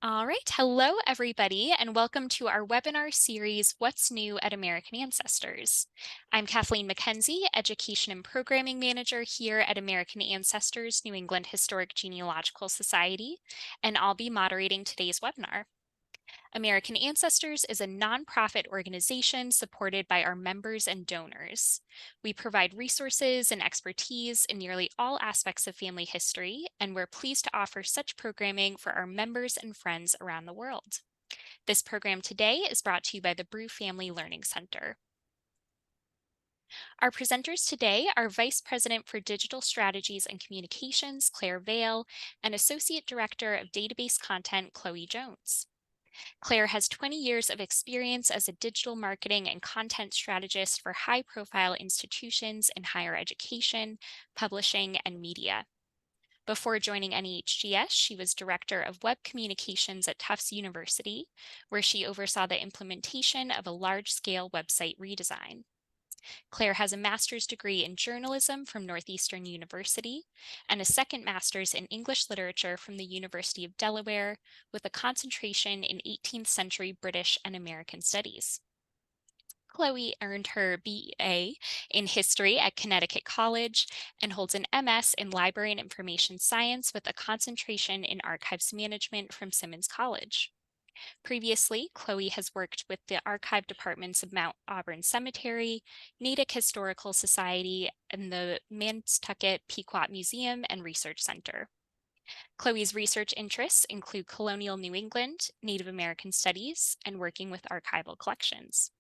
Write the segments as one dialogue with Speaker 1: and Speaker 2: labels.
Speaker 1: All right. Hello, everybody, and welcome to our webinar series, What's New at American Ancestors? I'm Kathleen McKenzie, Education and Programming Manager here at American Ancestors New England Historic Genealogical Society, and I'll be moderating today's webinar. American Ancestors is a nonprofit organization supported by our members and donors. We provide resources and expertise in nearly all aspects of family history, and we're pleased to offer such programming for our members and friends around the world. This program today is brought to you by the Brew Family Learning Center. Our presenters today are Vice President for Digital Strategies and Communications, Claire Vale, and Associate Director of Database Content, Chloe Jones. Claire has 20 years of experience as a digital marketing and content strategist for high-profile institutions in higher education, publishing, and media. Before joining NEHGS, she was Director of Web Communications at Tufts University, where she oversaw the implementation of a large-scale website redesign. Claire has a master's degree in journalism from Northeastern University and a second master's in English literature from the University of Delaware, with a concentration in 18th century British and American studies. Chloe earned her BA in history at Connecticut College and holds an MS in library and information science with a concentration in archives management from Simmons College. Previously, Chloe has worked with the archive departments of Mount Auburn Cemetery, Natick Historical Society, and the Nantucket Pequot Museum and Research Center. Chloe's research interests include colonial New England, Native American studies, and working with archival collections.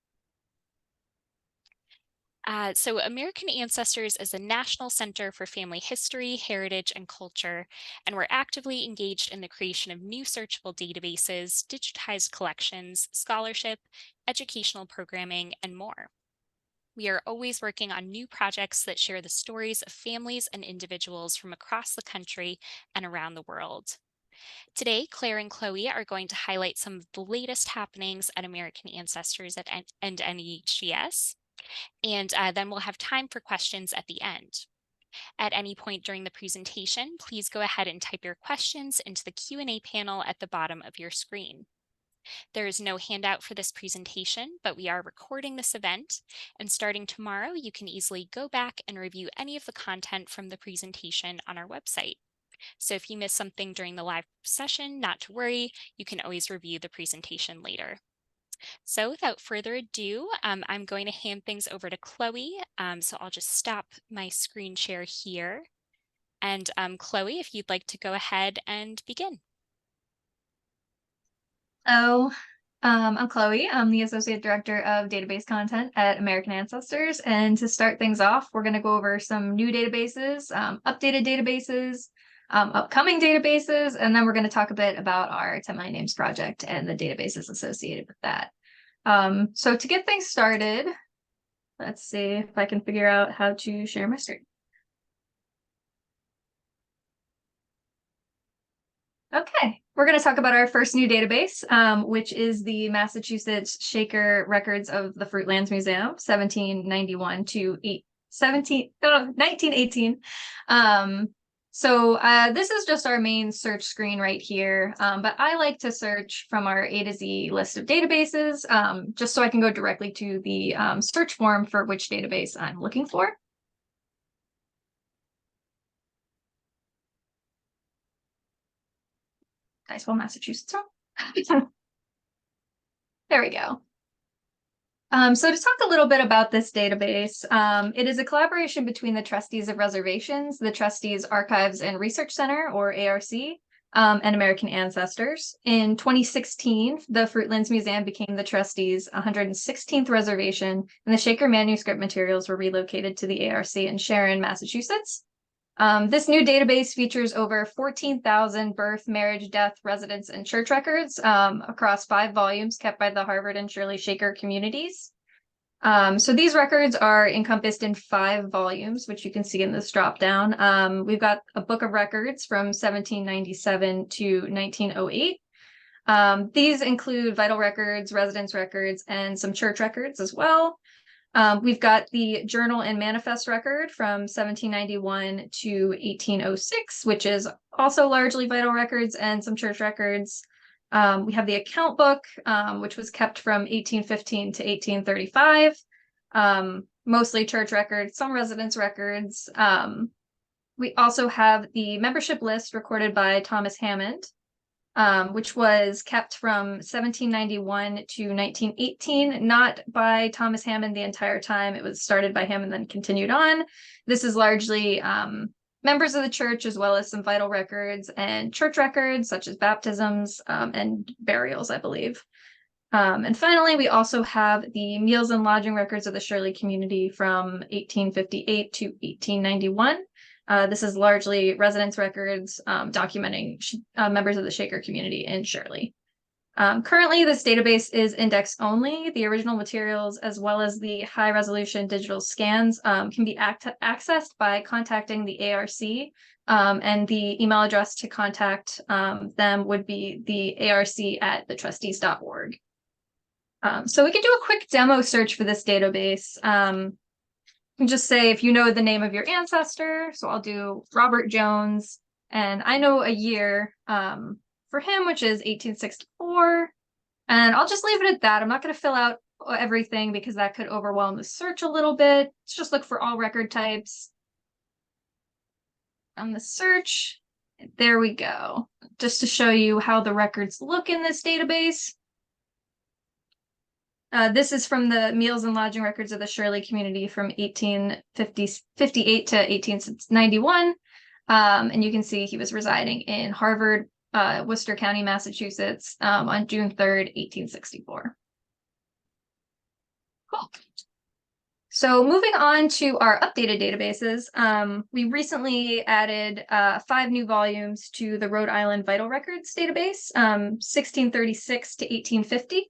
Speaker 1: So American Ancestors is a national center for family history, heritage, and culture, and we're actively engaged in the creation of new searchable databases, digitized collections, scholarship, educational programming, and more. We are always working on new projects that share the stories of families and individuals from across the country and around the world. Today, Claire and Chloe are going to highlight some of the latest happenings at American Ancestors and NEHGS. And then we'll have time for questions at the end. At any point during the presentation, please go ahead and type your questions into the Q&A panel at the bottom of your screen. There is no handout for this presentation, but we are recording this event, and starting tomorrow, you can easily go back and review any of the content from the presentation on our website. So if you miss something during the live session, not to worry, you can always review the presentation later. So without further ado, I'm going to hand things over to Chloe. So I'll just stop my screen share here. And Chloe, if you'd like to go ahead and begin.
Speaker 2: Hello, I'm Chloe. I'm the Associate Director of Database Content at American Ancestors. And to start things off, we're going to go over some new databases, updated databases, upcoming databases, and then we're going to talk a bit about our 10 Million Names project and the databases associated with that. So to get things started, let's see if I can figure out how to share my screen. Okay, we're going to talk about our first new database, which is the Massachusetts Shaker Records of the Fruitlands Museum, 1791 to 1918. So this is just our main search screen right here, but I like to search from our A to Z list of databases, just so I can go directly to the search form for which database I'm looking for. Did I spell Massachusetts wrong? There we go. So to talk a little bit about this database, it is a collaboration between the Trustees of Reservations, the Trustees Archives and Research Center, or ARC, and American Ancestors. In 2016, the Fruitlands Museum became the Trustees' 116th reservation, and the Shaker manuscript materials were relocated to the ARC in Sharon, Massachusetts. This new database features over 14,000 birth, marriage, death, residence, and church records across 5 volumes kept by the Harvard and Shirley Shaker communities. So these records are encompassed in 5 volumes, which you can see in this dropdown. We've got a book of records from 1797 to 1908. These include vital records, residence records, and some church records as well. We've got the Journal and Manifest record from 1791 to 1806, which is also largely vital records and some church records. We have the account book, which was kept from 1815 to 1835, mostly church records, some residence records. We also have the membership list recorded by Thomas Hammond, which was kept from 1791 to 1918, not by Thomas Hammond the entire time. It was started by him and then continued on. This is largely members of the church, as well as some vital records and church records, such as baptisms and burials, I believe. And finally, we also have the meals and lodging records of the Shirley community from 1858 to 1891. This is largely residence records documenting members of the Shaker community in Shirley. Currently, this database is index only. The original materials, as well as the high-resolution digital scans, can be accessed by contacting the ARC, and the email address to contact them would be the arc@thetrustees.org. So we can do a quick demo search for this database. You can just say if you know the name of your ancestor. So I'll do Robert Jones, and I know a year for him, which is 1864. And I'll just leave it at that. I'm not going to fill out everything because that could overwhelm the search a little bit. Let's just look for all record types. On the search, there we go. Just to show you how the records look in this database. This is from the meals and lodging records of the Shirley community from 1858 to 1891. And you can see he was residing in Harvard, Worcester County, Massachusetts, on June 3rd, 1864. Cool. So moving on to our updated databases, we recently added 5 new volumes to the Rhode Island Vital Records database, 1636 to 1850.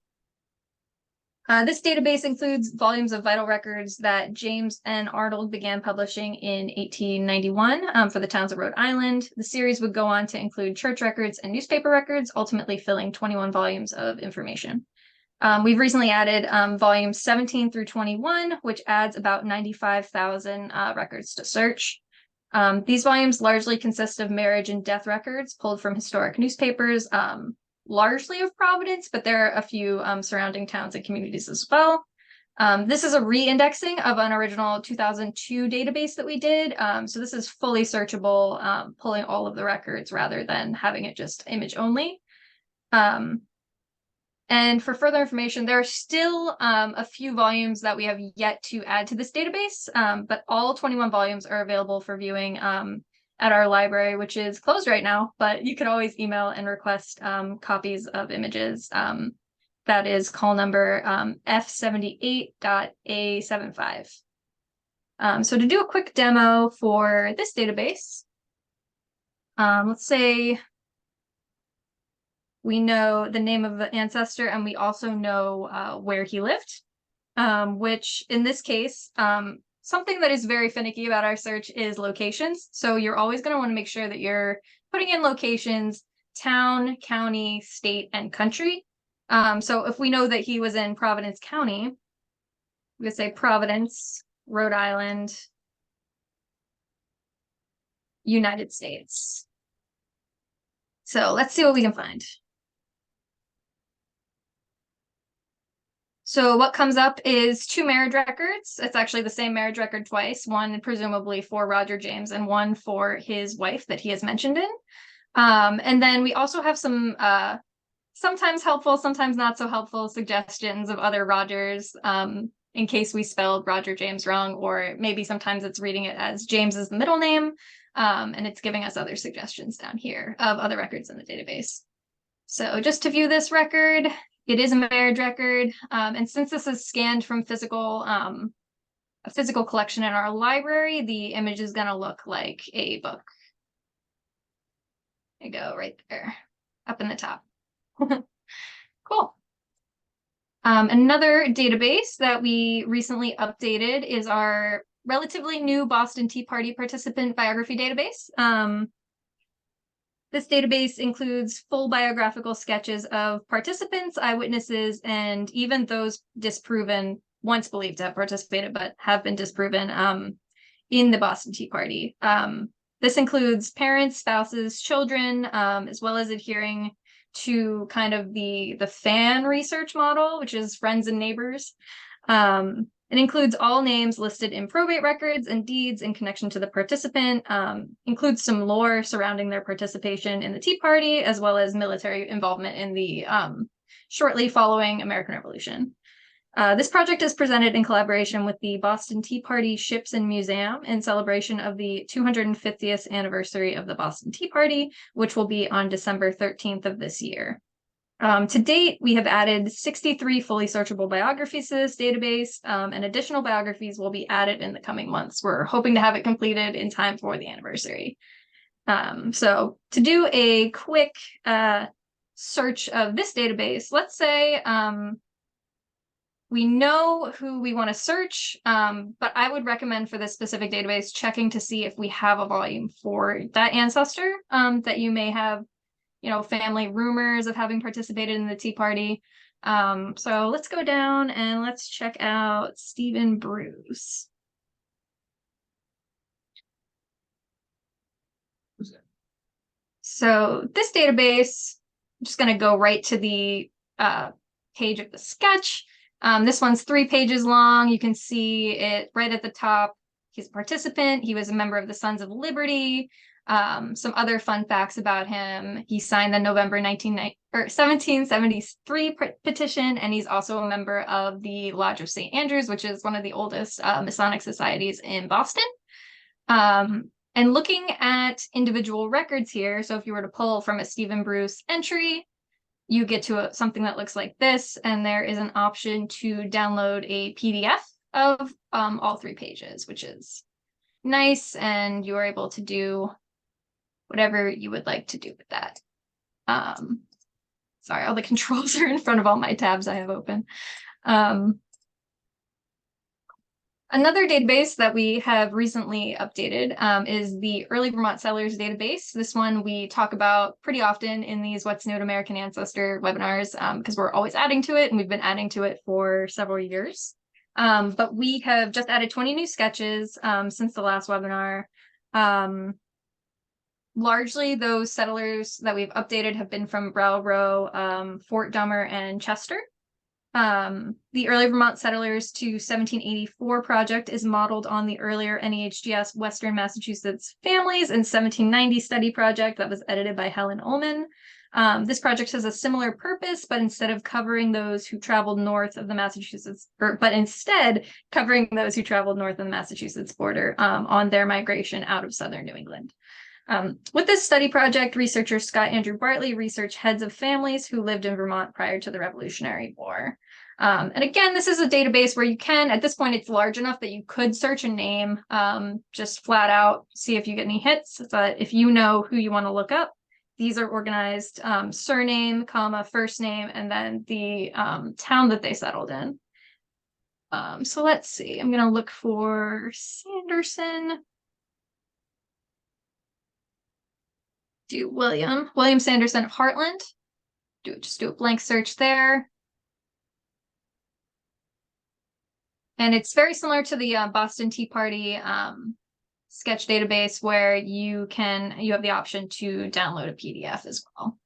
Speaker 2: This database includes volumes of vital records that James N. Arnold began publishing in 1891 for the towns of Rhode Island. The series would go on to include church records and newspaper records, ultimately filling 21 volumes of information. We've recently added volumes 17 through 21, which adds about 95,000 records to search. These volumes largely consist of marriage and death records pulled from historic newspapers, largely of Providence, but there are a few surrounding towns and communities as well. This is a re-indexing of an original 2002 database that we did. So this is fully searchable, pulling all of the records rather than having it just image only. And for further information, there are still a few volumes that we have yet to add to this database, but all 21 volumes are available for viewing at our library, which is closed right now, but you can always email and request copies of images. That is call number F78.A75. So to do a quick demo for this database, let's say we know the name of the ancestor and we also know where he lived, which in this case, something that is very finicky about our search is locations. So you're always going to want to make sure that you're putting in locations, town, county, state, and country. So if we know that he was in Providence County, we could say Providence, Rhode Island, United States. So let's see what we can find. So what comes up is 2 marriage records. It's actually the same marriage record twice, one presumably for Roger James and one for his wife that he has mentioned in. And then we also have some sometimes helpful, sometimes not so helpful suggestions of other Rogers, in case we spelled Roger James wrong, or maybe sometimes it's reading it as James is the middle name, and it's giving us other suggestions down here of other records in the database. So just to view this record, it is a marriage record, and since this is scanned from a physical collection in our library, the image is going to look like a book. There you go, right there, up in the top. Cool. Another database that we recently updated is our relatively new Boston Tea Party participant biography database. This database includes full biographical sketches of participants, eyewitnesses, and even those disproven, once believed to have participated, but have been disproven in the Boston Tea Party. This includes parents, spouses, children, as well as adhering to kind of the fan research model, which is friends and neighbors. It includes all names listed in probate records and deeds in connection to the participant, includes some lore surrounding their participation in the Tea Party, as well as military involvement in the shortly following American Revolution. This project is presented in collaboration with the Boston Tea Party Ships and Museum in celebration of the 250th anniversary of the Boston Tea Party, which will be on December 13th of this year. To date, we have added 63 fully searchable biographies to this database, and additional biographies will be added in the coming months. We're hoping to have it completed in time for the anniversary. So to do a quick search of this database, let's say we know who we want to search, but I would recommend for this specific database checking to see if we have a volume for that ancestor that you may have, family rumors of having participated in the Tea Party. So let's go down and let's check out Stephen Bruce. So this database, I'm just going to go right to the page of the sketch. This one's 3 pages long. You can see it right at the top. He's a participant. He was a member of the Sons of Liberty. Some other fun facts about him. He signed the November 1773 petition, and he's also a member of the Lodge of St. Andrews, which is one of the oldest Masonic societies in Boston. And looking at individual records here, so if you were to pull from a Stephen Bruce entry, you get to something that looks like this, and there is an option to download a PDF of all 3 pages, which is nice, and you are able to do whatever you would like to do with that. Sorry, all the controls are in front of all my tabs I have open. Another database that we have recently updated is the Early Vermont Settlers database. This one we talk about pretty often in these What's New to American Ancestor webinars because we're always adding to it, and we've been adding to it for several years. But we have just added 20 new sketches since the last webinar. Largely, those settlers that we've updated have been from Brattleboro, Fort Dummer, and Chester. The Early Vermont Settlers to 1784 project is modeled on the earlier NEHGS Western Massachusetts Families in 1790 study project that was edited by Helen Ullman. This project has a similar purpose, but instead of covering those who traveled north of the Massachusetts, but instead covering those who traveled north of the Massachusetts border on their migration out of southern New England. With this study project, researcher Scott Andrew Bartley researched heads of families who lived in Vermont prior to the Revolutionary War. And again, this is a database where you can, at this point, it's large enough that you could search a name, just flat out, see if you get any hits. But if you know who you want to look up, these are organized surname, comma, first name, and then the town that they settled in. So let's see, I'm going to look for Sanderson. Do William Sanderson of Heartland. Just do a blank search there. And it's very similar to the Boston Tea Party sketch database where you have the option to download a PDF as well.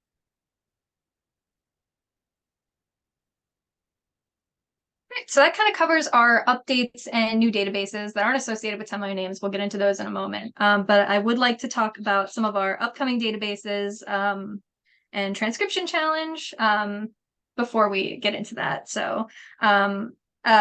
Speaker 2: Right, so that kind of covers our updates and new databases that aren't associated with 10 million names. We'll get into those in a moment. But I would like to talk about some of our upcoming databases and transcription challenge before we get into that. So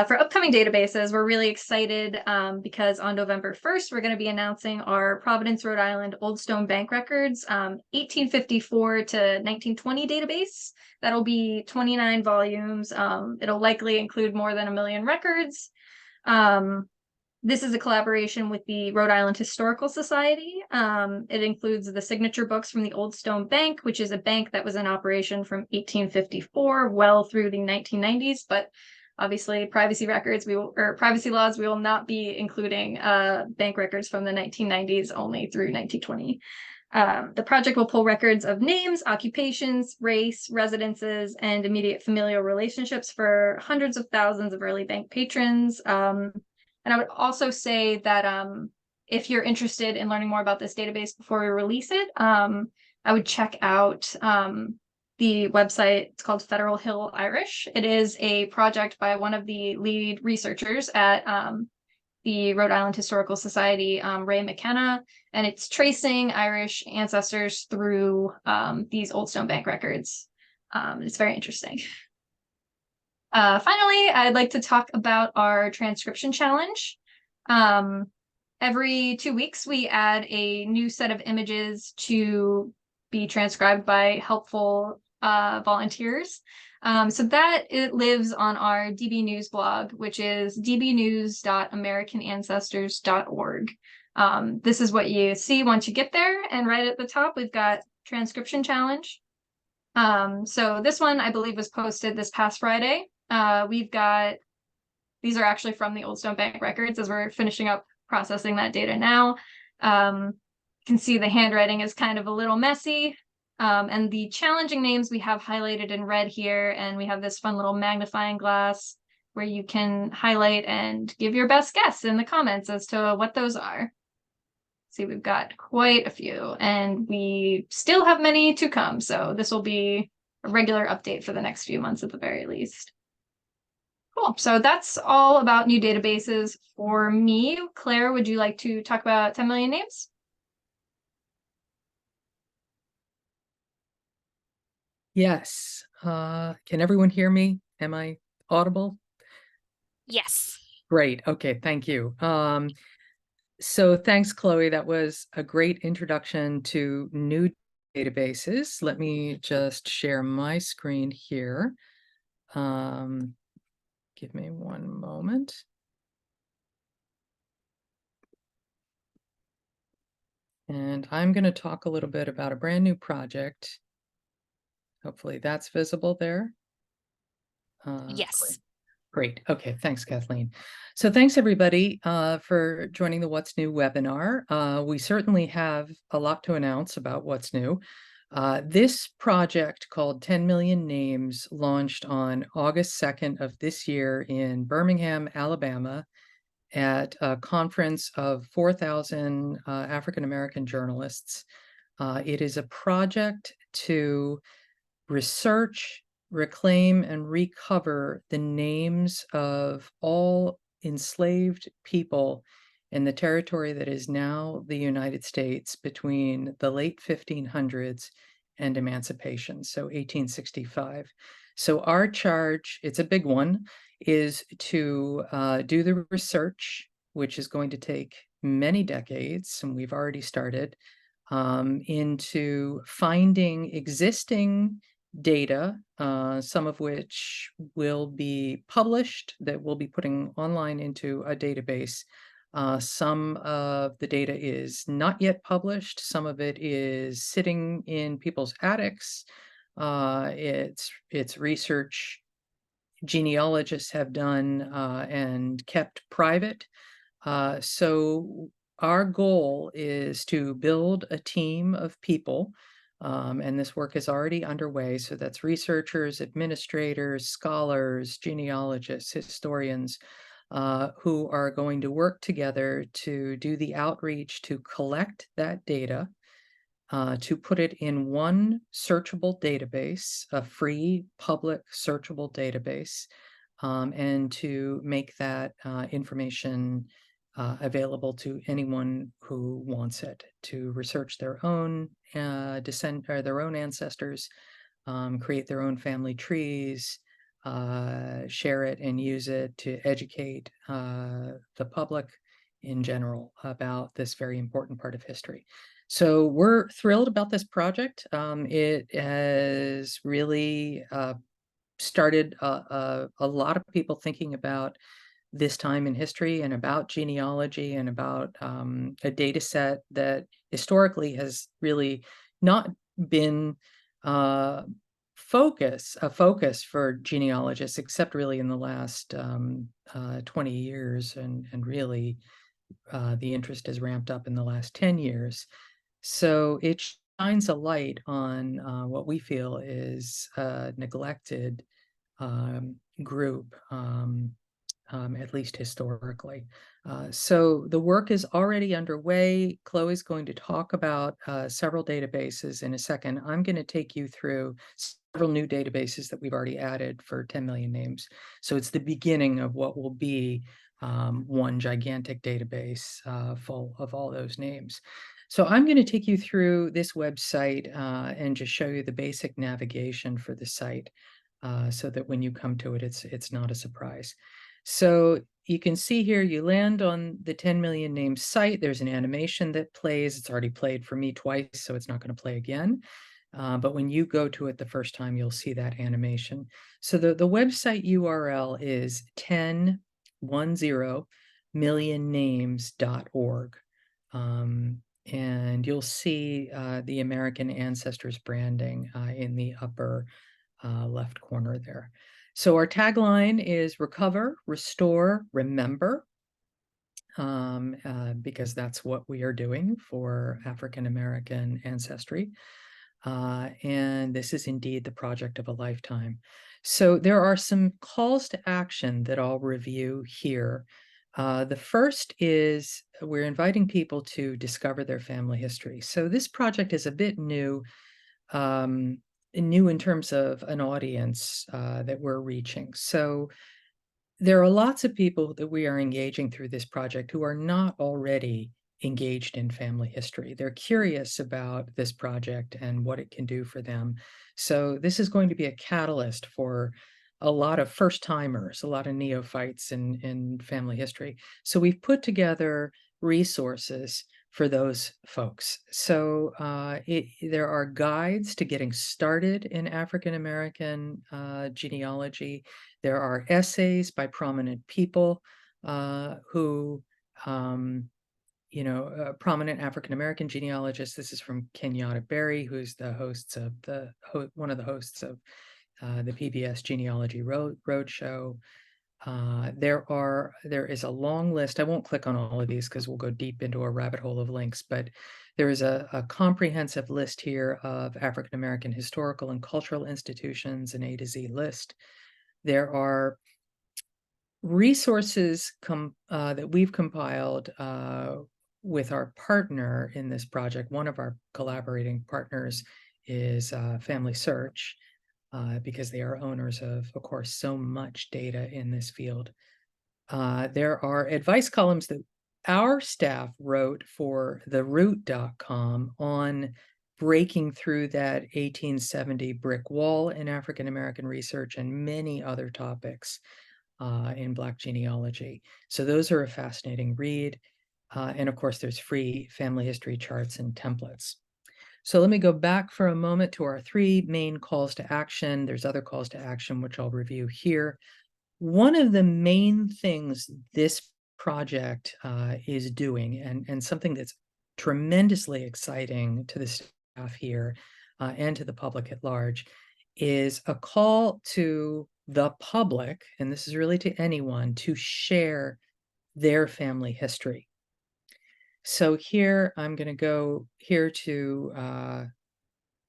Speaker 2: for upcoming databases, we're really excited because on November 1st, we're going to be announcing our Providence, Rhode Island Old Stone Bank Records 1854 to 1920 database. That'll be 29 volumes. It'll likely include more than 1 million records. This is a collaboration with the Rhode Island Historical Society. It includes the signature books from the Old Stone Bank, which is a bank that was in operation from 1854 well through the 1990s, but obviously, privacy laws, we will not be including bank records from the 1990s only through 1920. The project will pull records of names, occupations, race, residences, and immediate familial relationships for hundreds of thousands of early bank patrons. And I would also say that if you're interested in learning more about this database before we release it, I would check out the website. It's called Federal Hill Irish. It is a project by one of the lead researchers at the Rhode Island Historical Society, Ray McKenna, and it's tracing Irish ancestors through these old stone bank records. It's very interesting. Finally, I'd like to talk about our transcription challenge. Every 2 weeks, we add a new set of images to be transcribed by helpful volunteers. So that it lives on our DB News blog, which is dbnews.americanancestors.org. This is what you see once you get there, and right at the top, we've got transcription challenge. So this one, I believe, was posted this past Friday. We've got, these are actually from the Old Stone Bank records as we're finishing up processing that data now. You can see the handwriting is kind of a little messy. And the challenging names we have highlighted in red here, and we have this fun little magnifying glass where you can highlight and give your best guess in the comments as to what those are. See, we've got quite a few, and we still have many to come, so this will be a regular update for the next few months at the very least. Cool, so that's all about new databases for me. Claire, would you like to talk about 10 million names?
Speaker 3: Yes. Can everyone hear me? Am I audible?
Speaker 1: Yes.
Speaker 3: Great. Okay, thank you. So thanks, Chloe. That was a great introduction to new databases. Let me just share my screen here. Give me one moment. And I'm going to talk a little bit about a brand new project. Hopefully that's visible there.
Speaker 1: Yes.
Speaker 3: Great. Okay. Thanks, Kathleen. So thanks, everybody, for joining the What's New webinar. We certainly have a lot to announce about what's new. This project called 10 Million Names launched on August 2nd of this year in Birmingham, Alabama, at a conference of 4,000 African-American journalists. It is a project to research, reclaim, and recover the names of all enslaved people in the territory that is now the United States between the late 1500s and emancipation, so 1865. So our charge, it's a big one, is to do the research, which is going to take many decades, and we've already started, into finding existing data, some of which will be published, that we'll be putting online into a database. Some of the data is not yet published. Some of it is sitting in people's attics. It's research genealogists have done and kept private. So our goal is to build a team of people, and this work is already underway. So that's researchers, administrators, scholars, genealogists, historians, who are going to work together to do the outreach to collect that data, to put it in one searchable database, a free public searchable database, and to make that information available to anyone who wants it, to research their own descent or their own ancestors, create their own family trees, share it and use it to educate the public in general about this very important part of history. So we're thrilled about this project. It has really started a lot of people thinking about this time in history and about genealogy and about a data set that historically has really not been a focus for genealogists, except really in the last 20 years, and really the interest has ramped up in the last 10 years. So it shines a light on what we feel is a neglected group, at least historically. So the work is already underway. Chloe's going to talk about several databases in a second. I'm going to take you through several new databases that we've already added for 10 million names. So it's the beginning of what will be one gigantic database full of all those names. So I'm going to take you through this website and just show you the basic navigation for the site so that when you come to it, it's not a surprise. So you can see here, you land on the 10 million names site. There's an animation that plays. It's already played for me twice, so it's not going to play again. But when you go to it the first time, you'll see that animation. So the website URL is 10millionnames.org. And you'll see the American Ancestors branding in the upper left corner there. So our tagline is recover, restore, remember, because that's what we are doing for African American ancestry. And this is indeed the project of a lifetime. So there are some calls to action that I'll review here. The first is we're inviting people to discover their family history. So this project is a bit new, new in terms of an audience that we're reaching. So there are lots of people that we are engaging through this project who are not already engaged in family history. They're curious about this project and what it can do for them. So this is going to be a catalyst for a lot of first-timers, a lot of neophytes in family history. So we've put together resources for those folks. So there are guides to getting started in African American genealogy. There are essays by prominent people who, prominent African American genealogists. This is from Kenyatta Berry, who's the hosts of one of the hosts of the PBS Genealogy Roadshow. There is a long list. I won't click on all of these because we'll go deep into a rabbit hole of links, but there is a comprehensive list here of African American historical and cultural institutions, an A to Z list. There are resources that we've compiled with our partner in this project. One of our collaborating partners is Family Search, because they are owners of course, so much data in this field. There are advice columns that our staff wrote for theroot.com on breaking through that 1870 brick wall in African American research and many other topics in Black genealogy. So those are a fascinating read. And of course, there's free family history charts and templates. So let me go back for a moment to our three main calls to action. There's other calls to action, which I'll review here. One of the main things this project is doing, and something that's tremendously exciting to the staff here and to the public at large, is a call to the public, and this is really to anyone, to share their family history. So here, I'm going to go here to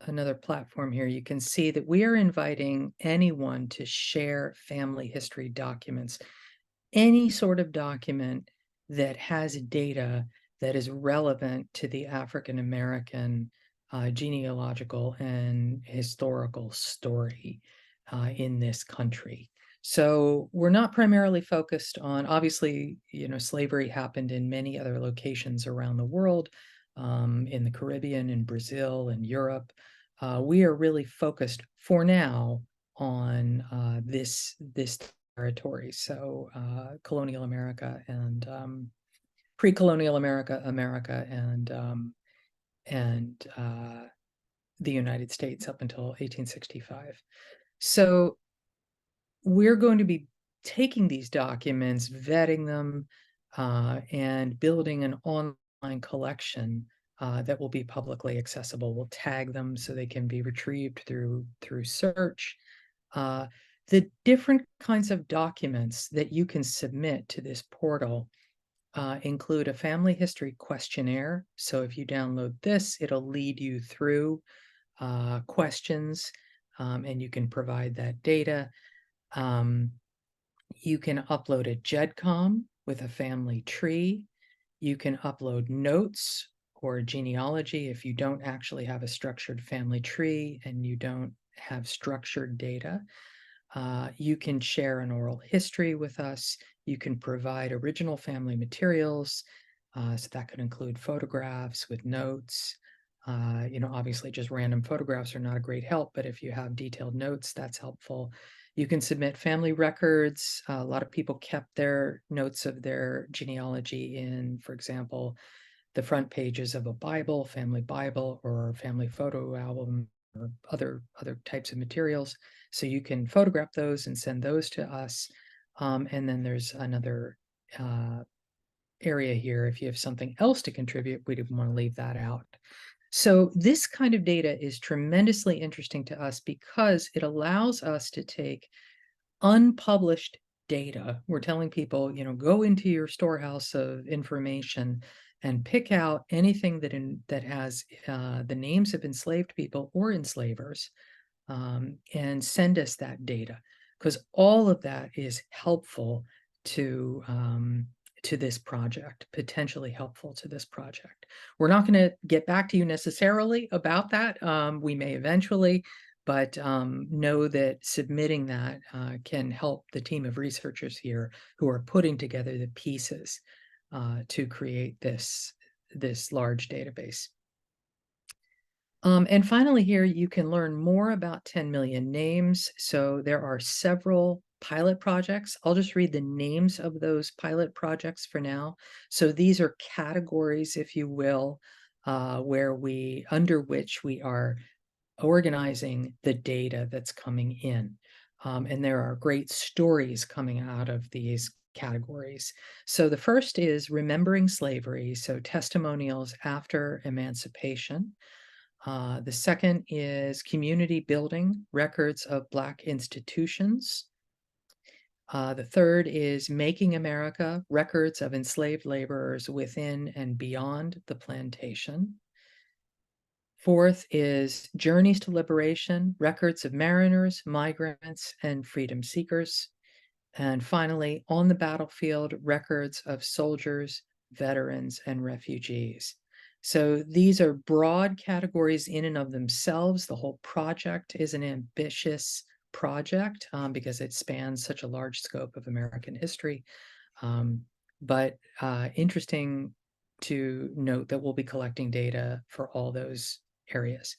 Speaker 3: another platform here. You can see that we are inviting anyone to share family history documents, any sort of document that has data that is relevant to the African American genealogical and historical story in this country. So we're not primarily focused on, obviously, slavery happened in many other locations around the world, in the Caribbean, in Brazil, and Europe. We are really focused for now on this territory. So colonial America and pre-colonial America, and the United States up until 1865. So we're going to be taking these documents, vetting them, and building an online collection that will be publicly accessible. We'll tag them so they can be retrieved through search. The different kinds of documents that you can submit to this portal include a family history questionnaire. So if you download this, it'll lead you through questions, and you can provide that data. You can upload a GEDCOM with a family tree. You can upload notes or genealogy, if you don't actually have a structured family tree and you don't have structured data, you can share an oral history with us. You can provide original family materials. So that could include photographs with notes. Obviously just random photographs are not a great help, but if you have detailed notes, that's helpful. You can submit family records. A lot of people kept their notes of their genealogy in, for example, the front pages of a Bible, family Bible, or family photo album, or other types of materials. So you can photograph those and send those to us. And then there's another area here. If you have something else to contribute, we didn't want to leave that out. So this kind of data is tremendously interesting to us because it allows us to take unpublished data. We're telling people, go into your storehouse of information and pick out anything that has the names of enslaved people or enslavers, and send us that data, because all of that is helpful to this project, potentially helpful to this project. We're not going to get back to you necessarily about that. We may eventually, but know that submitting that can help the team of researchers here who are putting together the pieces to create this large database. And finally here, you can learn more about 10 million names. So there are several pilot projects. I'll just read the names of those pilot projects for now. So these are categories, if you will, under which we are organizing the data that's coming in. And there are great stories coming out of these categories. So the first is Remembering Slavery, so testimonials after emancipation. The second is Community Building, Records of Black Institutions. The third is Making America, Records of Enslaved Laborers Within and Beyond the Plantation. Fourth is Journeys to Liberation, Records of Mariners, Migrants, and Freedom Seekers. And finally, On the Battlefield, Records of Soldiers, Veterans, and Refugees. So these are broad categories in and of themselves. The whole project is an ambitious project because it spans such a large scope of American history. But interesting to note that we'll be collecting data for all those areas.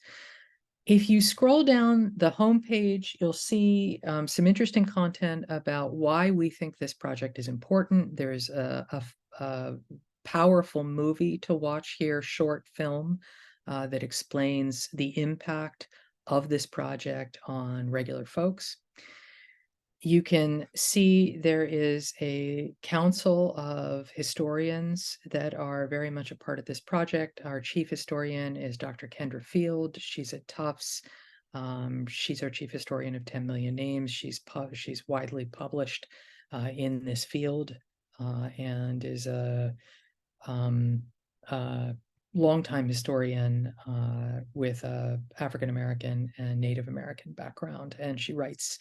Speaker 3: If you scroll down the homepage, you'll see some interesting content about why we think this project is important. There's a powerful movie to watch here, short film, that explains the impact of this project on regular folks. You can see there is a council of historians that are very much a part of this project. Our chief historian is Dr. Kendra Field. She's at Tufts. She's our chief historian of 10 Million Names. She's widely published in this field and is a longtime historian with a African American and Native American background, and she writes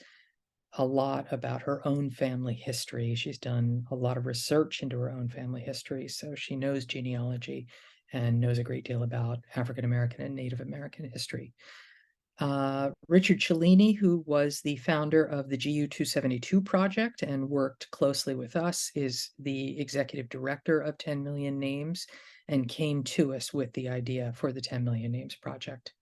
Speaker 3: a lot about her own family history. She's done a lot of research into her own family history, so she knows genealogy and knows a great deal about African American and Native American history. Richard Cellini, who was the founder of the GU 272 project and worked closely with us, is the executive director of 10 Million Names and came to us with the idea for the 10 Million Names project.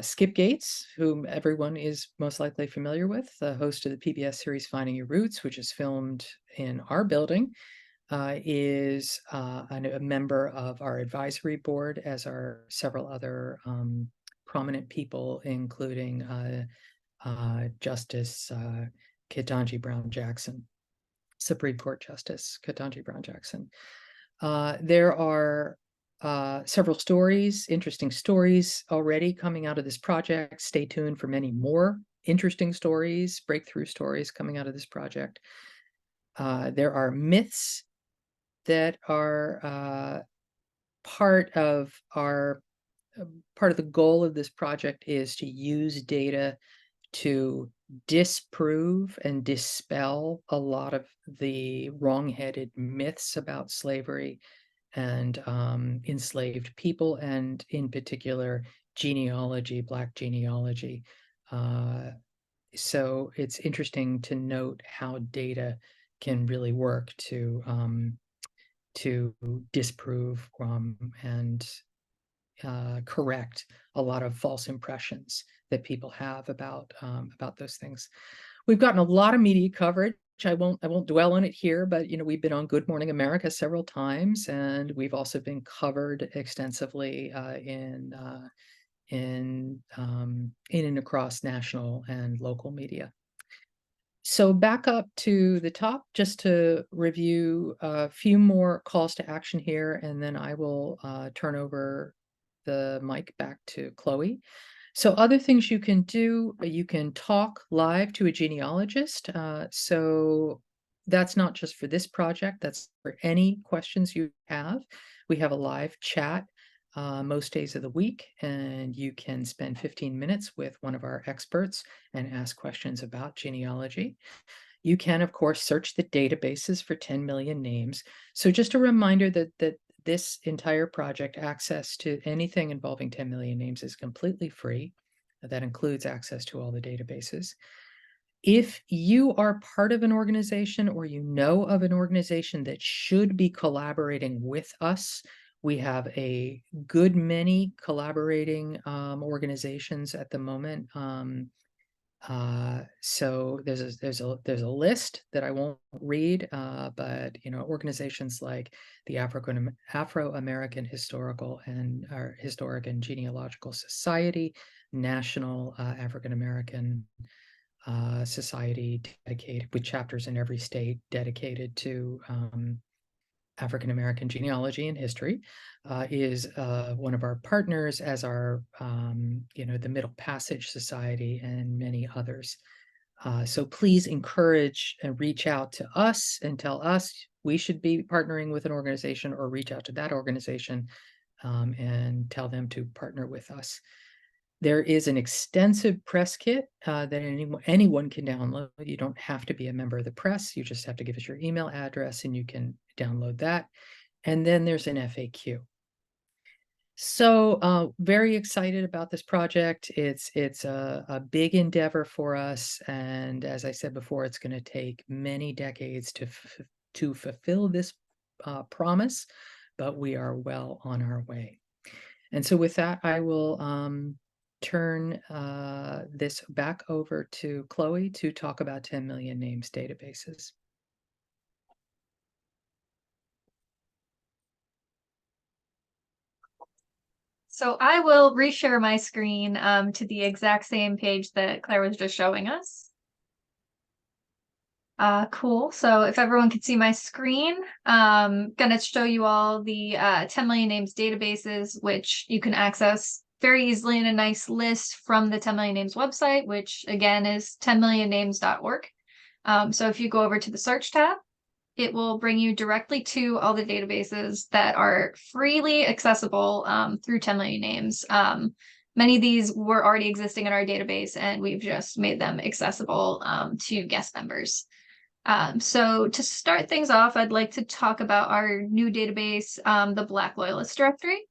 Speaker 3: Skip Gates, whom everyone is most likely familiar with, the host of the PBS series Finding Your Roots, which is filmed in our building, is a member of our advisory board, as are several other prominent people, including Justice Ketanji Brown Jackson, Supreme Court Justice Ketanji Brown Jackson. There are several interesting stories already coming out of this project. Stay tuned for many more interesting stories, breakthrough stories coming out of this project. There are myths that are part of the goal of this project is to use data to disprove and dispel a lot of the wrong-headed myths about slavery and enslaved people, and in particular, genealogy, Black genealogy. So it's interesting to note how data can really work to disprove and correct a lot of false impressions that people have about those things. We've gotten a lot of media coverage. I won't dwell on it here, but we've been on Good Morning America several times, and we've also been covered extensively in and across national and local media. So back up to the top, just to review a few more calls to action here, and then I will turn over the mic back to Chloe. So other things you can do, you can talk live to a genealogist. So that's not just for this project, that's for any questions you have. We have a live chat most days of the week, and you can spend 15 minutes with one of our experts and ask questions about genealogy. You can, of course, search the databases for 10 million names. So just a reminder that this entire project, access to anything involving 10 million names, is completely free. That includes access to all the databases. If you are part of an organization, or you know of an organization that should be collaborating with us, we have a good many collaborating organizations at the moment. So there's a list that I won't read, but organizations like the Afro-American Historical and Historic and Genealogical Society, National African American Society, dedicated with chapters in every state dedicated to African American genealogy and history, is one of our partners, as are the Middle Passage Society and many others. So please encourage and reach out to us and tell us we should be partnering with an organization, or reach out to that organization and tell them to partner with us. There is an extensive press kit that anyone can download. You don't have to be a member of the press. You just have to give us your email address and you can download that. And then there's an FAQ. So very excited about this project. It's a big endeavor for us. And as I said before, it's going to take many decades to fulfill this promise, but we are well on our way. And so with that, I will turn this back over to Chloe to talk about 10 million names databases.
Speaker 2: So I will reshare my screen to the exact same page that Claire was just showing us. Cool. So if everyone can see my screen, gonna show you all the 10 million names databases, which you can access very easily in a nice list from the 10 million names website, which again is 10millionnames.org. So if you go over to the search tab, it will bring you directly to all the databases that are freely accessible through 10 million names. Many of these were already existing in our database, and we've just made them accessible to guest members. So to start things off, I'd like to talk about our new database, the Black Loyalist Directory.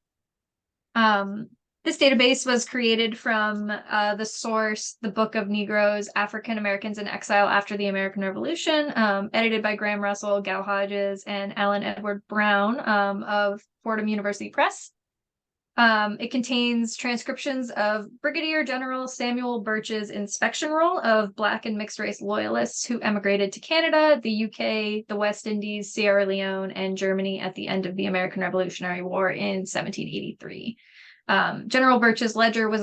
Speaker 2: This database was created from the source, the Book of Negroes, African Americans in Exile After the American Revolution, edited by Graham Russell, Gal Hodges, and Alan Edward Brown of Fordham University Press. It contains transcriptions of Brigadier General Samuel Birch's inspection roll of Black and mixed race loyalists who emigrated to Canada, the UK, the West Indies, Sierra Leone, and Germany at the end of the American Revolutionary War in 1783. General Birch's ledger was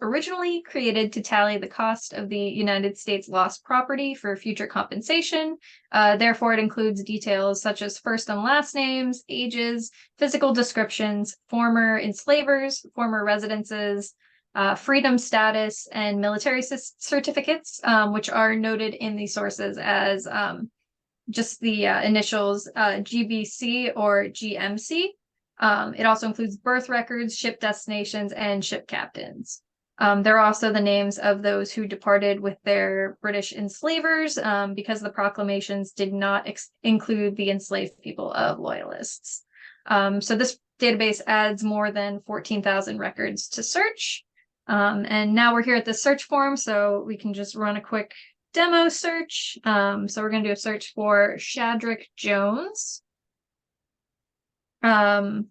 Speaker 2: originally created to tally the cost of the United States lost property for future compensation. Therefore, it includes details such as first and last names, ages, physical descriptions, former enslavers, former residences, freedom status, and military certificates, which are noted in the sources as just the initials GBC or GMC. It also includes birth records, ship destinations, and ship captains. There are also the names of those who departed with their British enslavers, because the proclamations did not include the enslaved people of loyalists. So this database adds more than 14,000 records to search. And now we're here at the search form, so we can just run a quick demo search. So we're going to do a search for Shadrach Jones. And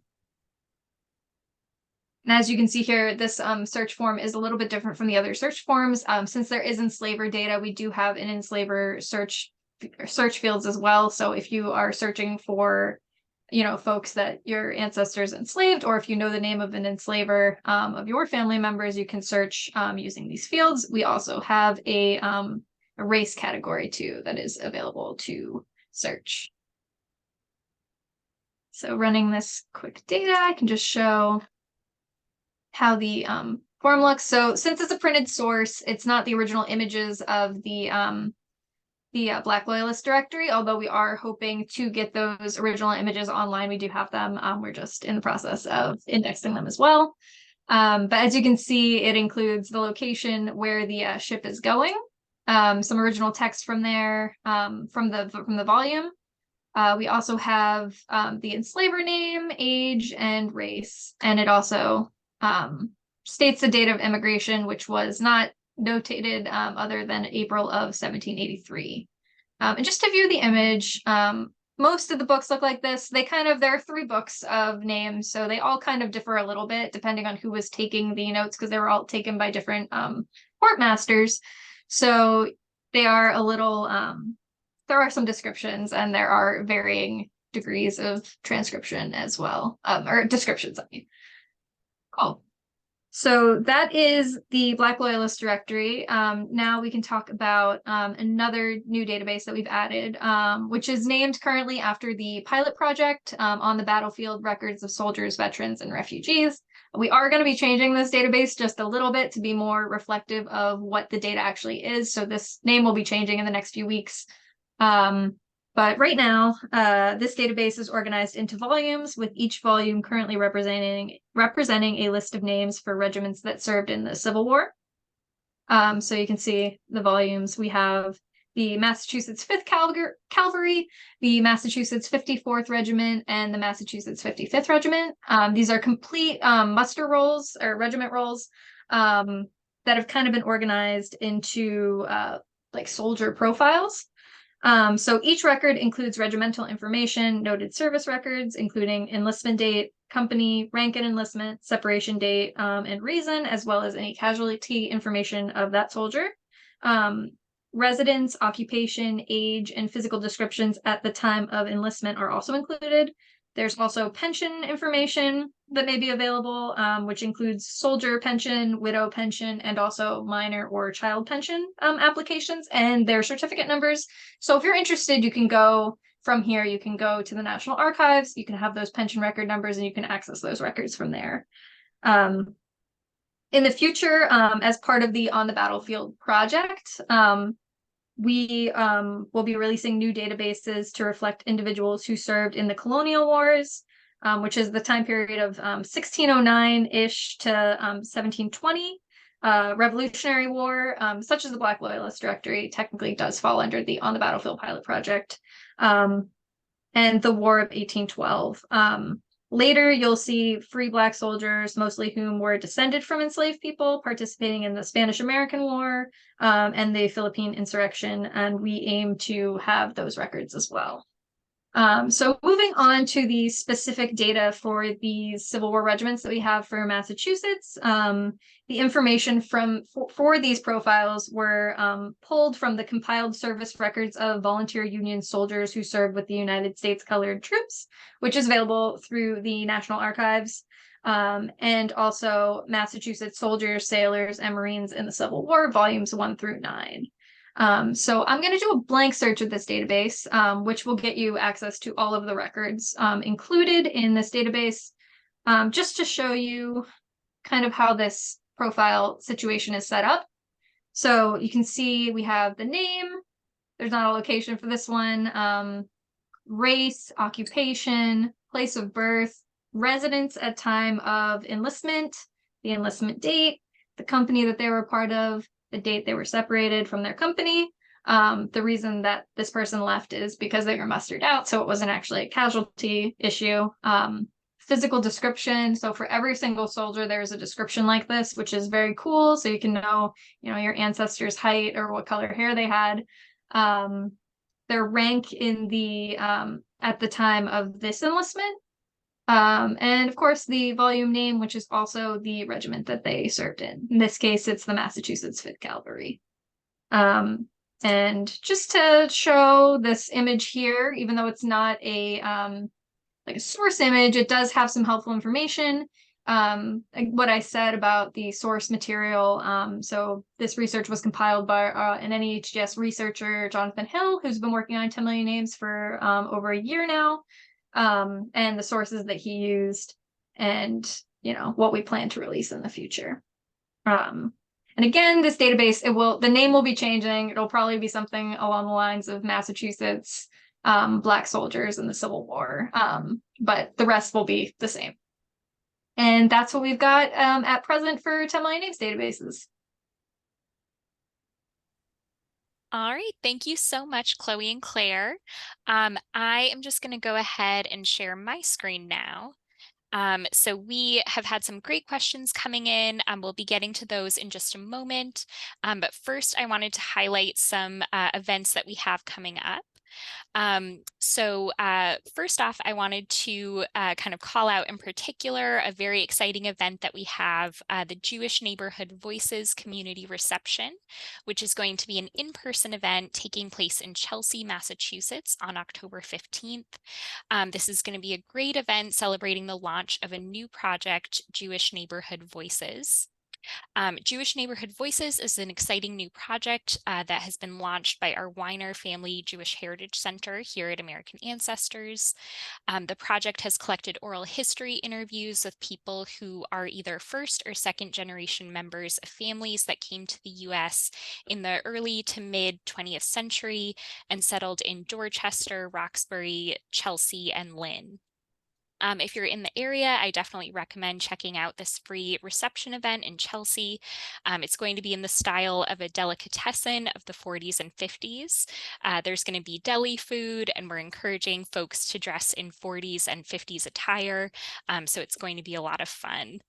Speaker 2: as you can see here, this search form is a little bit different from the other search forms. Since there is enslaver data, we do have an enslaver search fields as well. So if you are searching for, folks that your ancestors enslaved, or if you know the name of an enslaver of your family members, you can search using these fields. We also have a race category too that is available to search. So running this quick data, I can just show how the form looks. So since it's a printed source, it's not the original images of the Black Loyalist directory, although we are hoping to get those original images online. We do have them. We're just in the process of indexing them as well. But as you can see, it includes the location where the ship is going, some original text from there, from the volume. We also have the enslaver name, age, and race, and it also states the date of immigration, which was not notated other than April of 1783. And just to view the image, most of the books look like this. There are 3 books of names, so they all kind of differ a little bit depending on who was taking the notes, because they were all taken by different port masters. So they are a little, there are some descriptions, and there are varying degrees of transcription as well, or descriptions, I mean. Cool. So that is the Black Loyalist directory. Now we can talk about another new database that we've added, which is named currently after the pilot project on the battlefield records of soldiers, veterans, and refugees. We are going to be changing this database just a little bit to be more reflective of what the data actually is. So this name will be changing in the next few weeks. But right now, this database is organized into volumes, with each volume currently representing a list of names for regiments that served in the Civil War. So you can see the volumes. We have the Massachusetts 5th Cavalry, the Massachusetts 54th Regiment, and the Massachusetts 55th Regiment. These are complete muster rolls or regiment rolls that have kind of been organized into like soldier profiles. So each record includes regimental information, noted service records, including enlistment date, company, rank and enlistment, separation date, and reason, as well as any casualty information of that soldier. Residence, occupation, age, and physical descriptions at the time of enlistment are also included. There's also pension information that may be available, which includes soldier pension, widow pension, and also minor or child pension applications and their certificate numbers. So if you're interested, you can go from here, you can go to the National Archives, you can have those pension record numbers, and you can access those records from there. In the future, as part of the On the Battlefield project, we will be releasing new databases to reflect individuals who served in the colonial wars, which is the time period of 1609-ish to 1720. Revolutionary War, such as the Black Loyalist Directory, technically does fall under the On the Battlefield pilot project, and the War of 1812. Later, you'll see free Black soldiers, mostly whom were descended from enslaved people, participating in the Spanish-American War and the Philippine insurrection, and we aim to have those records as well. So moving on to the specific data for these Civil War regiments that we have for Massachusetts, the information for these profiles were pulled from the compiled service records of volunteer Union soldiers who served with the United States Colored Troops, which is available through the National Archives, and also Massachusetts Soldiers, Sailors, and Marines in the Civil War, volumes 1 through 9. So I'm going to do a blank search of this database, which will get you access to all of the records included in this database, just to show you kind of how this profile situation is set up. So you can see we have the name, there's not a location for this one, race, occupation, place of birth, residence at time of enlistment, the enlistment date, the company that they were part of, the date they were separated from their company, The reason that this person left is because they were mustered out, so it wasn't actually a casualty issue. Physical description. So for every single soldier, there's a description like this, which is very cool. So you can know, your ancestors' height or what color hair they had. Their rank in the at the time of this enlistment. And of course, the volume name, which is also the regiment that they served in. In this case, it's the Massachusetts 5th Cavalry. And just to show this image here, even though it's not a like a source image, it does have some helpful information. Like what I said about the source material. So this research was compiled by an NEHGS researcher, Jonathan Hill, who's been working on 10 million names for over a year now. And the sources that he used and, what we plan to release in the future. And again, this database, the name will be changing. It'll probably be something along the lines of Massachusetts Black soldiers in the Civil War, but the rest will be the same. And that's what we've got at present for 10 million names databases.
Speaker 1: All right, thank you so much, Chloe and Claire. I am just going to go ahead and share my screen now. So we have had some great questions coming in. We'll be getting to those in just a moment. But first, I wanted to highlight some events that we have coming up. First off, I wanted to kind of call out in particular a very exciting event that we have, the Jewish Neighborhood Voices Community Reception, which is going to be an in-person event taking place in Chelsea, Massachusetts on October 15th. This is going to be a great event celebrating the launch of a new project, Jewish Neighborhood Voices. Jewish Neighborhood Voices is an exciting new project that has been launched by our Weiner Family Jewish Heritage Center here at American Ancestors. The project has collected oral history interviews with people who are either first or second generation members of families that came to the US in the early to mid 20th century and settled in Dorchester, Roxbury, Chelsea, and Lynn. If you're in the area, I definitely recommend checking out this free reception event in Chelsea. It's going to be in the style of a delicatessen of the 40s and 50s. There's going to be deli food, and we're encouraging folks to dress in 40s and 50s attire. So it's going to be a lot of fun.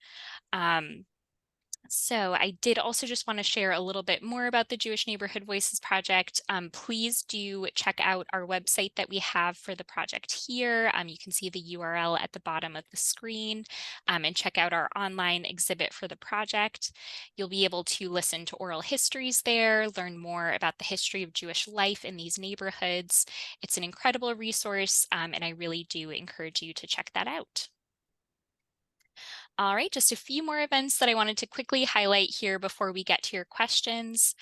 Speaker 1: So I did also just want to share a little bit more about the Jewish Neighborhood Voices project. Please do check out our website that we have for the project here. You can see the URL at the bottom of the screen, and check out our online exhibit for the project. You'll be able to listen to oral histories there, learn more about the history of Jewish life in these neighborhoods. It's an incredible resource, and I really do encourage you to check that out. All right, just a few more events that I wanted to quickly highlight here before we get to your questions.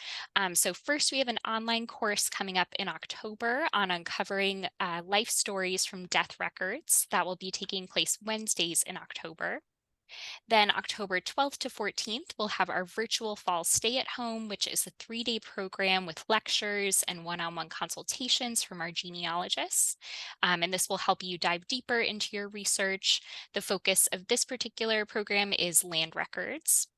Speaker 1: So first, we have an online course coming up in October on uncovering life stories from death records. That will be taking place Wednesdays in October. Then October 12th to 14th, we'll have our virtual fall stay at home, which is a 3-day program with lectures and one-on-one consultations from our genealogists. And this will help you dive deeper into your research. The focus of this particular program is land records.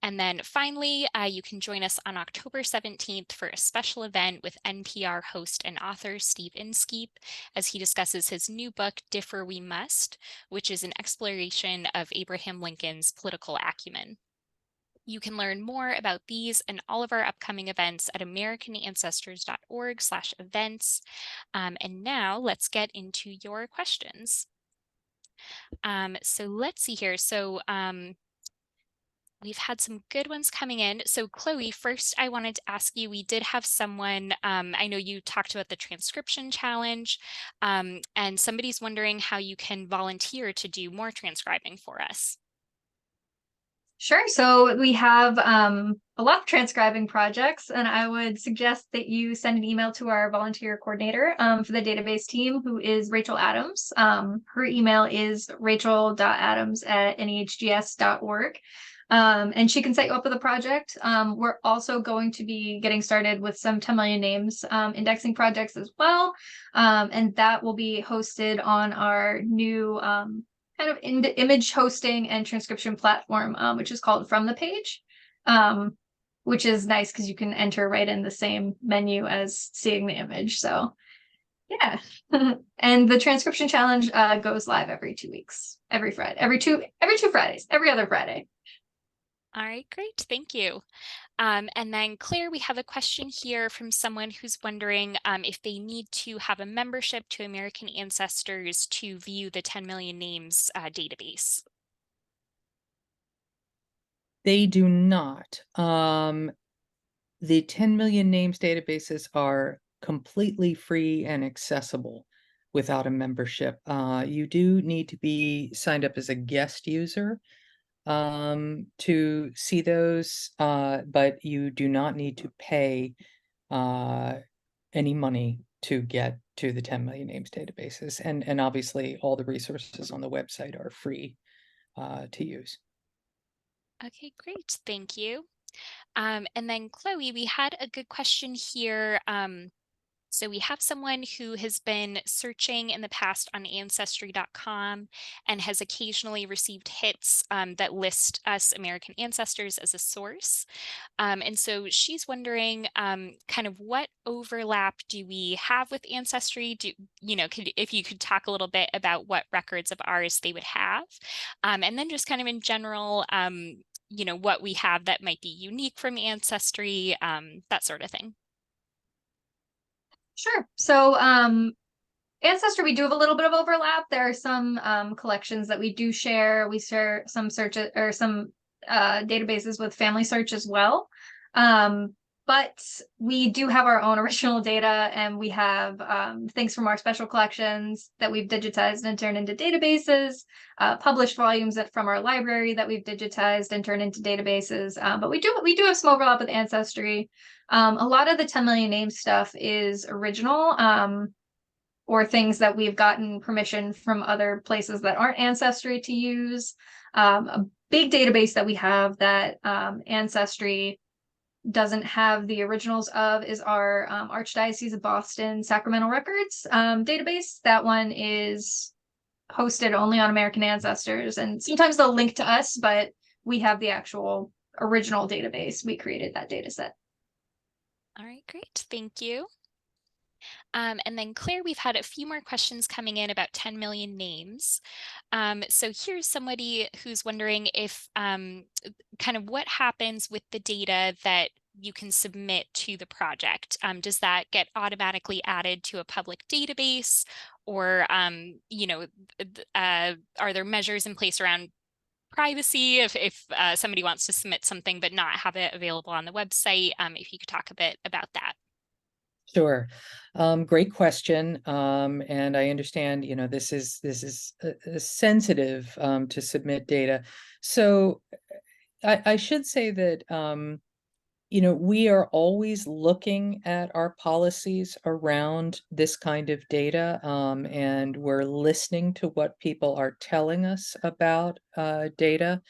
Speaker 1: And then finally, you can join us on October 17th for a special event with NPR host and author Steve Inskeep as he discusses his new book, Differ We Must, which is an exploration of Abraham Lincoln's political acumen. You can learn more about these and all of our upcoming events at americanancestors.org/events. And now let's get into your questions. So let's see here. We've had some good ones coming in. So Chloe, first I wanted to ask you, we did have someone, I know you talked about the transcription challenge, and somebody's wondering how you can volunteer to do more transcribing for us.
Speaker 2: Sure. So we have a lot of transcribing projects, and I would suggest that you send an email to our volunteer coordinator for the database team, who is Rachel Adams. Her email is rachel.adams@nehgs.org. And she can set you up with a project. We're also going to be getting started with some 10 million names indexing projects as well. And that will be hosted on our new kind of image hosting and transcription platform, which is called From the Page. which is nice because you can enter right in the same menu as seeing the image. So yeah. And the transcription challenge goes live every 2 weeks, every Friday, every two Fridays, every other Friday.
Speaker 1: All right, great. Thank you. And then Claire, we have a question here from someone who's wondering if they need to have a membership to American Ancestors to view the 10 million names database.
Speaker 3: They do not. The 10 million names databases are completely free and accessible without a membership. You do need to be signed up as a guest user to see those, but you do not need to pay any money to get to the 10 million names databases. And obviously all the resources on the website are free to use.
Speaker 1: Okay, great. Thank you. And then Chloe, we had a good question here. So we have someone who has been searching in the past on ancestry.com and has occasionally received hits that list us American Ancestors as a source. And so she's wondering kind of what overlap do we have with Ancestry? If you could talk a little bit about what records of ours they would have. And then just kind of in general, what we have that might be unique from Ancestry, that sort of thing.
Speaker 2: Sure. So Ancestry, we do have a little bit of overlap. There are some collections that we do share. We share some search or some databases with Family Search as well. But we do have our own original data, and we have things from our special collections that we've digitized and turned into databases, published volumes from our library that we've digitized and turned into databases. But we do have some overlap with Ancestry. A lot of the 10 million names stuff is original. Or things that we've gotten permission from other places that aren't Ancestry to use. A big database that we have that Ancestry doesn't have the originals of is our Archdiocese of Boston Sacramental Records database. That one is hosted only on American Ancestors, and sometimes they'll link to us, but we have the actual original database. We created that data set.
Speaker 1: All right, great. Thank you. And then Claire, we've had a few more questions coming in about 10 million names. So here's somebody who's wondering if kind of what happens with the data that you can submit to the project. Does that get automatically added to a public database, or are there measures in place around privacy if somebody wants to submit something but not have it available on the website? If you could talk a bit about that.
Speaker 3: Sure. Great question. And I understand, this is sensitive to submit data. So I should say that we are always looking at our policies around this kind of data, and we're listening to what people are telling us about data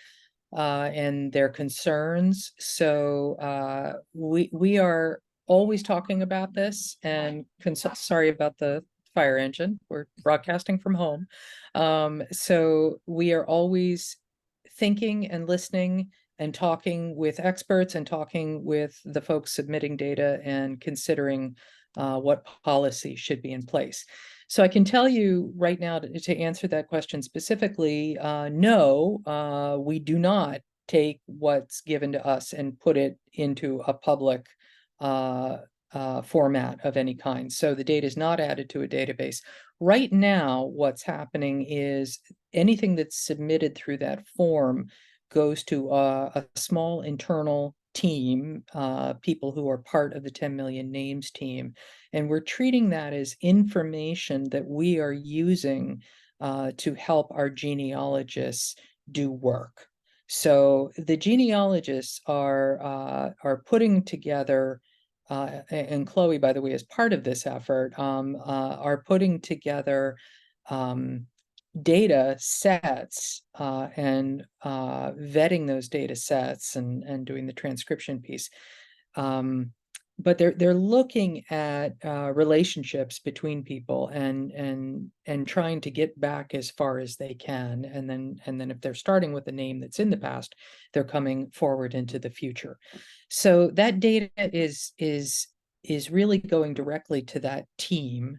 Speaker 3: and their concerns. So we are always talking about this, and sorry about the fire engine. We're broadcasting from home. So we are always thinking and listening and talking with experts and talking with the folks submitting data and considering what policy should be in place. So I can tell you right now to answer that question specifically, no, we do not take what's given to us and put it into a public format of any kind. So the data is not added to a database. Right now, what's happening is anything that's submitted through that form goes to a small internal team, people who are part of the 10 million names team. And we're treating that as information that we are using to help our genealogists do work. So the genealogists are putting together, and Chloe, by the way, is part of this effort, are putting together data sets and vetting those data sets and doing the transcription piece. but they're looking at relationships between people and trying to get back as far as they can, and then if they're starting with a name that's in the past, they're coming forward into the future. So that data is really going directly to that team,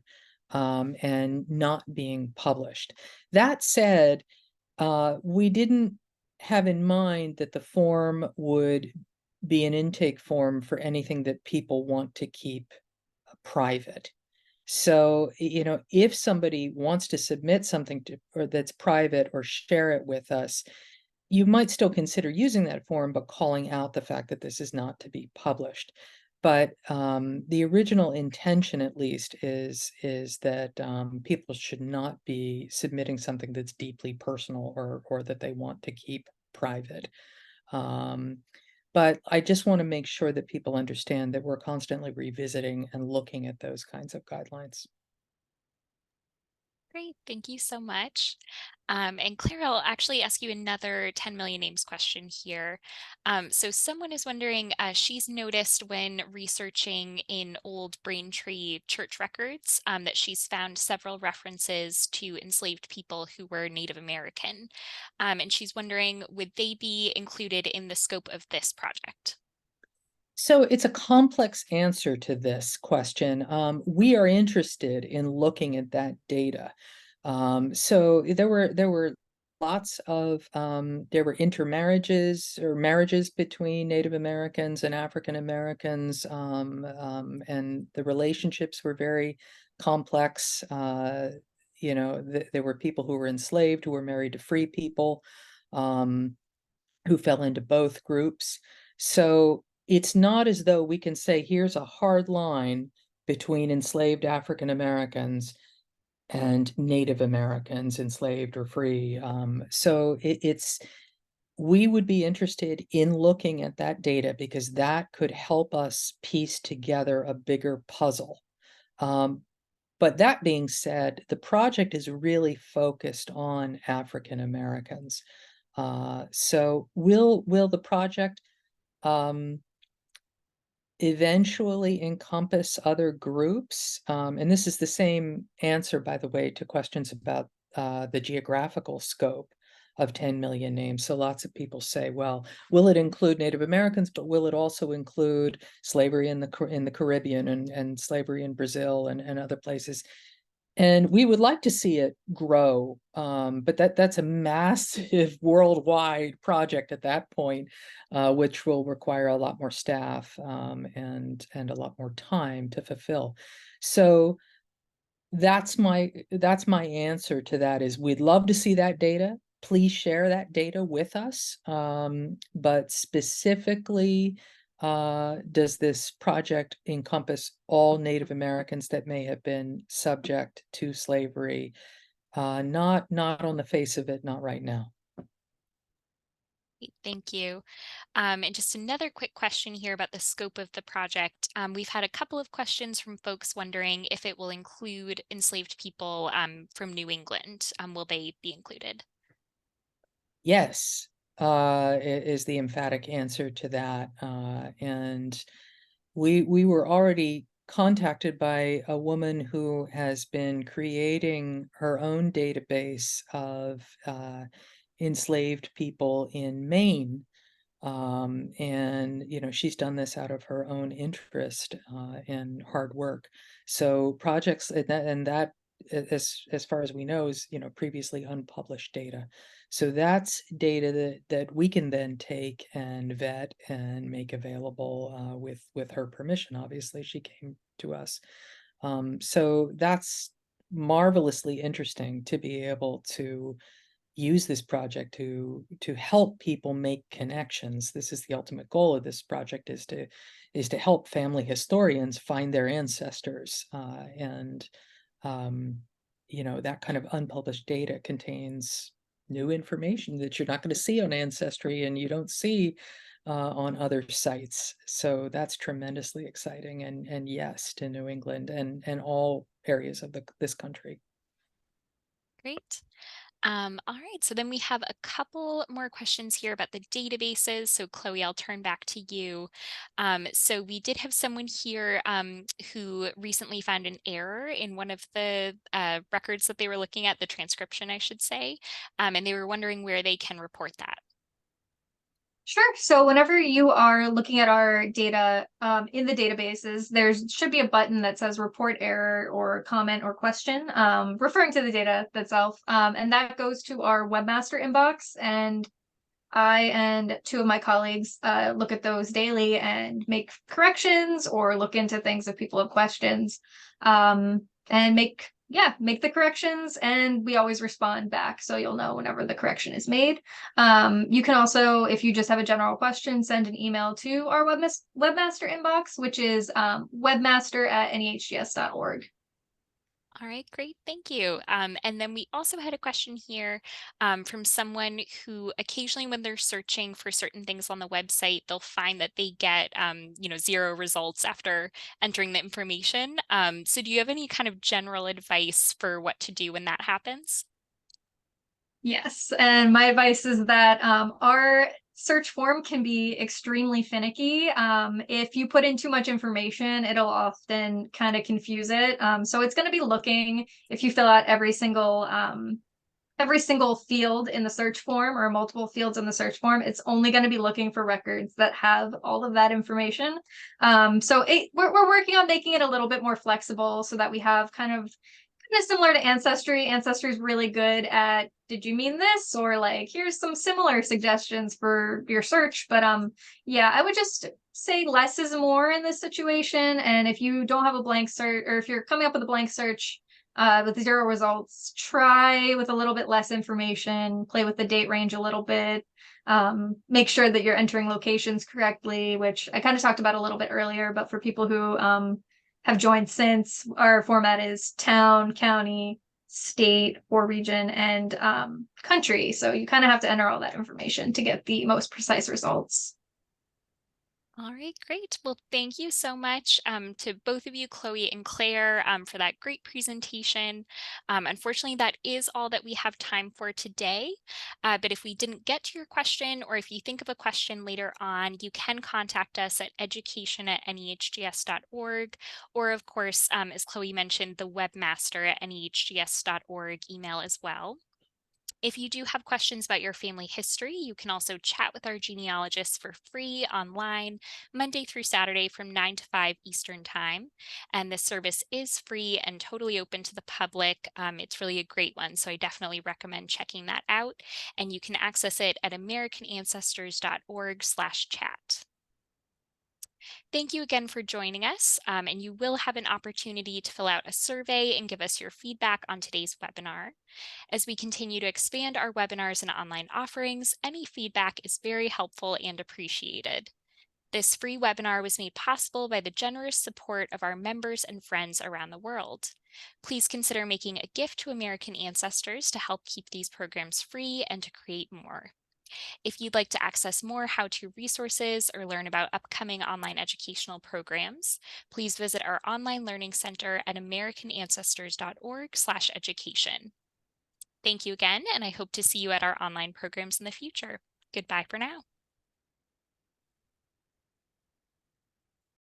Speaker 3: and not being published. That said, we didn't have in mind that the form would be an intake form for anything that people want to keep private. So, if somebody wants to submit something to or that's private or share it with us, you might still consider using that form, but calling out the fact that this is not to be published. But the original intention, at least, is that people should not be submitting something that's deeply personal or that they want to keep private. Um, but I just want to make sure that people understand that we're constantly revisiting and looking at those kinds of guidelines.
Speaker 1: Great, thank you so much. And Claire, I'll actually ask you another 10 million names question here. So someone is wondering, she's noticed when researching in old Braintree church records that she's found several references to enslaved people who were Native American. And she's wondering, would they be included in the scope of this project?
Speaker 3: So it's a complex answer to this question. We are interested in looking at that data. So there were lots of there were intermarriages or marriages between Native Americans and African Americans, and the relationships were very complex. There were people who were enslaved who were married to free people. Um, who fell into both groups. So it's not as though we can say, here's a hard line between enslaved African Americans and Native Americans, enslaved or free. So we would be interested in looking at that data because that could help us piece together a bigger puzzle. Um, but that being said, the project is really focused on African Americans. So will the project um, eventually encompass other groups? And this is the same answer, by the way, to questions about the geographical scope of 10 million names. So lots of people say, well, will it include Native Americans, but will it also include slavery in the Caribbean and slavery in Brazil and other places? And we would like to see it grow, but that's a massive worldwide project at that point, which will require a lot more staff, and a lot more time to fulfill. So that's my answer to that is we'd love to see that data. Please share that data with us. But specifically, does this project encompass all Native Americans that may have been subject to slavery? Not on the face of it, not right now.
Speaker 1: Great, thank you. And just another quick question here about the scope of the project. We've had a couple of questions from folks wondering if it will include enslaved people from New England. Will they be included?
Speaker 3: Yes, is the emphatic answer to that. And we were already contacted by a woman who has been creating her own database of enslaved people in Maine. And she's done this out of her own interest and hard work. So projects and that as far as we know is previously unpublished data. So that's data that we can then take and vet and make available with her permission. Obviously, she came to us. So that's marvelously interesting to be able to use this project to help people make connections. This is the ultimate goal of this project is to help family historians find their ancestors. And that kind of unpublished data contains new information that you're not going to see on Ancestry and you don't see on other sites. So that's tremendously exciting. And yes, to New England and all areas of this country.
Speaker 1: Great. All right, so then we have a couple more questions here about the databases. So Chloe, I'll turn back to you. So we did have someone here who recently found an error in one of the records that they were looking at, the transcription, I should say, and they were wondering where they can report that.
Speaker 2: Sure. So whenever you are looking at our data in the databases, there should be a button that says report error or comment or question, referring to the data itself. And that goes to our webmaster inbox. And I and two of my colleagues look at those daily and make corrections or look into things if people have questions, and make the corrections. And we always respond back, so you'll know whenever the correction is made. You can also, if you just have a general question, send an email to our webmaster inbox, which is webmaster@nehgs.org.
Speaker 1: All right, great. Thank you. And then we also had a question here from someone who occasionally, when they're searching for certain things on the website, they'll find that they get, zero results after entering the information. So do you have any kind of general advice for what to do when that happens?
Speaker 2: Yes, and my advice is that our search form can be extremely finicky. If you put in too much information, it'll often kind of confuse it. So it's going to be looking, if you fill out every single field in the search form or multiple fields in the search form, it's only going to be looking for records that have all of that information. We're working on making it a little bit more flexible so that we have kind of similar to Ancestry. Ancestry is really good at, did you mean this? Or like, here's some similar suggestions for your search. But yeah, I would just say less is more in this situation. And if you don't have a blank search, or if you're coming up with a blank search with zero results, try with a little bit less information, play with the date range a little bit. Make sure that you're entering locations correctly, which I kind of talked about a little bit earlier, but for people who have joined since, our format is town, county, state, or region, and country. So you kind of have to enter all that information to get the most precise results.
Speaker 1: All right, great. Well, thank you so much to both of you, Chloe and Claire, for that great presentation. Unfortunately, that is all that we have time for today. But if we didn't get to your question, or if you think of a question later on, you can contact us at education@nehgs.org, or of course, as Chloe mentioned, the webmaster@nehgs.org email as well. If you do have questions about your family history, you can also chat with our genealogists for free online, Monday through Saturday from 9 to 5 Eastern Time. And this service is free and totally open to the public. It's really a great one, so I definitely recommend checking that out. And you can access it at americanancestors.org/chat. Thank you again for joining us, and you will have an opportunity to fill out a survey and give us your feedback on today's webinar. As we continue to expand our webinars and online offerings, any feedback is very helpful and appreciated. This free webinar was made possible by the generous support of our members and friends around the world. Please consider making a gift to American Ancestors to help keep these programs free and to create more. If you'd like to access more how-to resources or learn about upcoming online educational programs, please visit our online learning center at americanancestors.org/education. Thank you again, and I hope to see you at our online programs in the future. Goodbye for now.